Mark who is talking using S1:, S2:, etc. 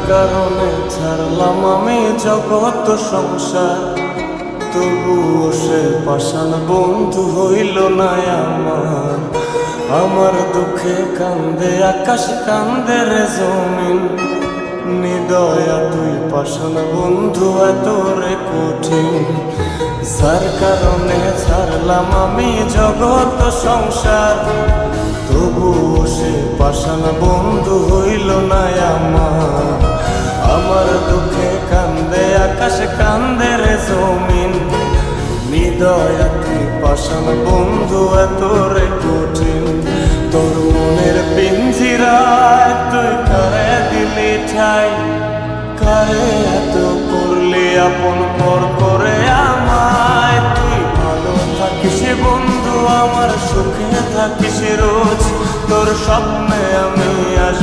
S1: কারণে ছাড়লাম আমি জগৎ সংসার, তবুও সে পাষাণ বন্ধু হইল না আমার। আমার দুঃখে কান্দে আকাশ, কান্দে রে জমিন, নিদয়া তুই পাষাণ বন্ধু এত রে কঠিন। যার কারণে ছাড়লাম আমি জগৎ সংসার, তবুও সে পাষাণ বন্ধু হইল না আমার। আমার দুঃখে কান্দে আকাশ, কান্দে রে জমিন, নিদয়া তুই পাষাণ বন্ধু এত রে কঠিন। তোর মনের পিঞ্জিরায় তুই কারে দিলি ঠাই, কারে এত করলি আপন পর করে আমায়। তুই ভালো থাকিস বন্ধু আমার, সুখে থাকিস রোজ, তোর স্বপ্নে আমি আসব।